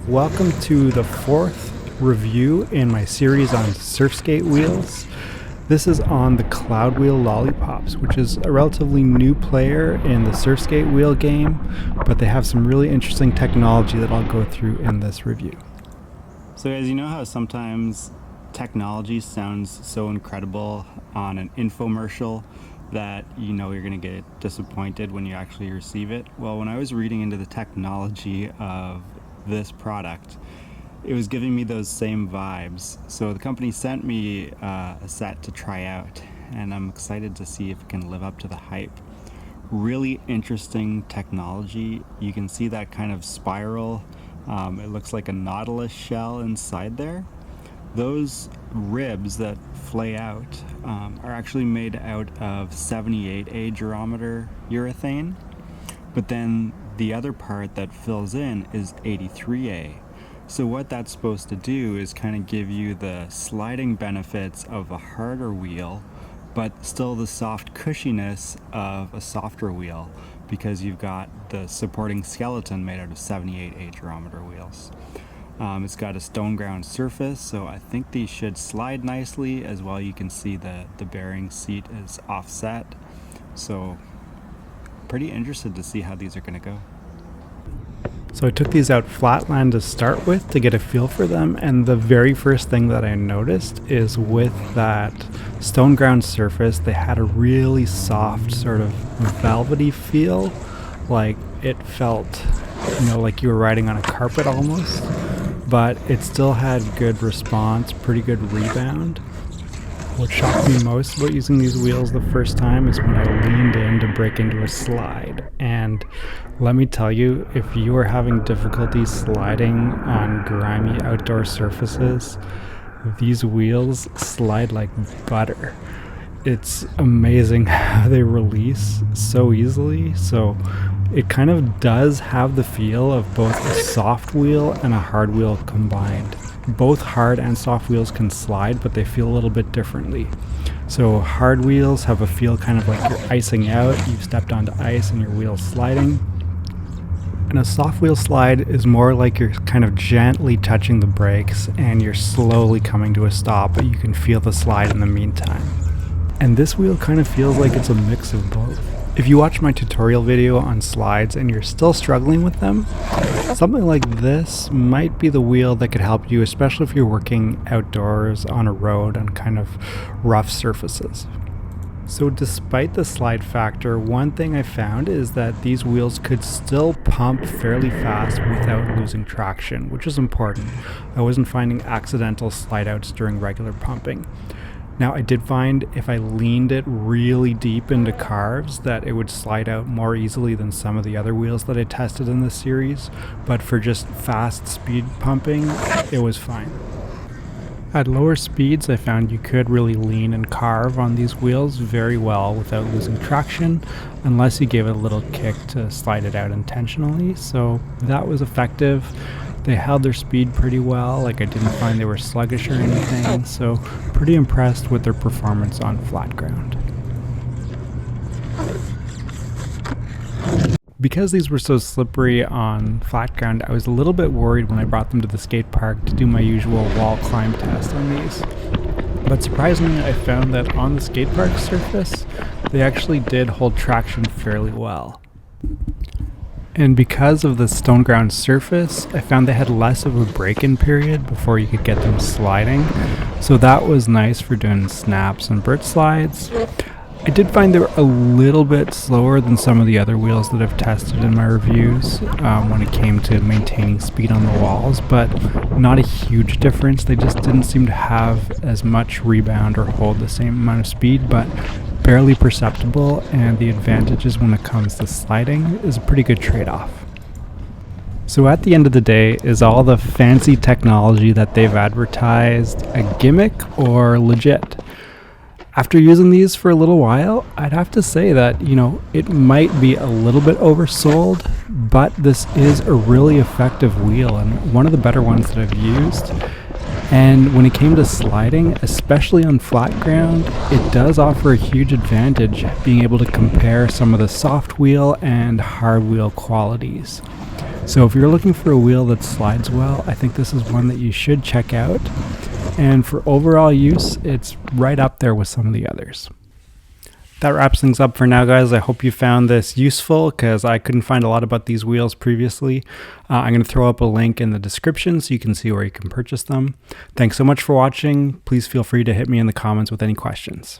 Welcome to the fourth review in my series on Surfskate wheels. This is on the Cloudwheel Lollipops, which is a relatively new player in the Surfskate wheel game, but they have some really interesting technology that I'll go through in this review. So guys, you know how sometimes technology sounds so incredible on an infomercial that you know you're going to get disappointed when you actually receive it? Well, when I was reading into the technology of this product, it was giving me those same vibes. So the company sent me a set to try out, and I'm excited to see if it can live up to the hype. Really interesting technology. You can see that kind of spiral. It looks like a nautilus shell inside there. Those ribs that flay out are actually made out of 78A durometer urethane, but then the other part that fills in is 83A. So what that's supposed to do is kind of give you the sliding benefits of a harder wheel, but still the soft cushiness of a softer wheel, because you've got the supporting skeleton made out of 78A durometer wheels. It's got a stone ground surface, so I think these should slide nicely. As well, you can see the bearing seat is offset, so pretty interested to see how these are going to go. So I took these out flatland to start with to get a feel for them, and the very first thing that I noticed is with that stone ground surface, they had a really soft sort of velvety feel, like it felt, you know, like you were riding on a carpet almost, but it still had good response, pretty good rebound. What shocked me most about using these wheels the first time is when I leaned in to break into a slide. And let me tell you, if you are having difficulty sliding on grimy outdoor surfaces, these wheels slide like butter. It's amazing how they release so easily. So it kind of does have the feel of both a soft wheel and a hard wheel combined. Both hard and soft wheels can slide, but they feel a little bit differently. So hard wheels have a feel kind of like you're icing out, you've stepped onto ice and your wheel's sliding. And a soft wheel slide is more like you're kind of gently touching the brakes and you're slowly coming to a stop, but you can feel the slide in the meantime. And this wheel kind of feels like it's a mix of both. If you watch my tutorial video on slides and you're still struggling with them, something like this might be the wheel that could help you, especially if you're working outdoors on a road on kind of rough surfaces. So despite the slide factor, one thing I found is that these wheels could still pump fairly fast without losing traction, which is important. I wasn't finding accidental slide outs during regular pumping. Now, I did find if I leaned it really deep into carves that it would slide out more easily than some of the other wheels that I tested in this series, but for just fast speed pumping, it was fine. At lower speeds, I found you could really lean and carve on these wheels very well without losing traction, unless you gave it a little kick to slide it out intentionally, so that was effective. They held their speed pretty well, like I didn't find they were sluggish or anything, so pretty impressed with their performance on flat ground. Because these were so slippery on flat ground, I was a little bit worried when I brought them to the skate park to do my usual wall climb test on these. But surprisingly, I found that on the skate park surface, they actually did hold traction fairly well. And because of the stone ground surface, I found they had less of a break-in period before you could get them sliding. So that was nice for doing snaps and bird slides. I did find they were a little bit slower than some of the other wheels that I've tested in my reviews when it came to maintaining speed on the walls, but not a huge difference. They just didn't seem to have as much rebound or hold the same amount of speed, but barely perceptible, and the advantages when it comes to sliding is a pretty good trade-off. So at the end of the day, is all the fancy technology that they've advertised a gimmick or legit? After using these for a little while, I'd have to say that, you know, it might be a little bit oversold, but this is a really effective wheel and one of the better ones that I've used. And when it came to sliding, especially on flat ground, it does offer a huge advantage being able to compare some of the soft wheel and hard wheel qualities. So if you're looking for a wheel that slides well, I think this is one that you should check out. And for overall use, it's right up there with some of the others. That wraps things up for now, guys. I hope you found this useful because I couldn't find a lot about these wheels previously. I'm going to throw up a link in the description so you can see where you can purchase them. Thanks so much for watching. Please feel free to hit me in the comments with any questions.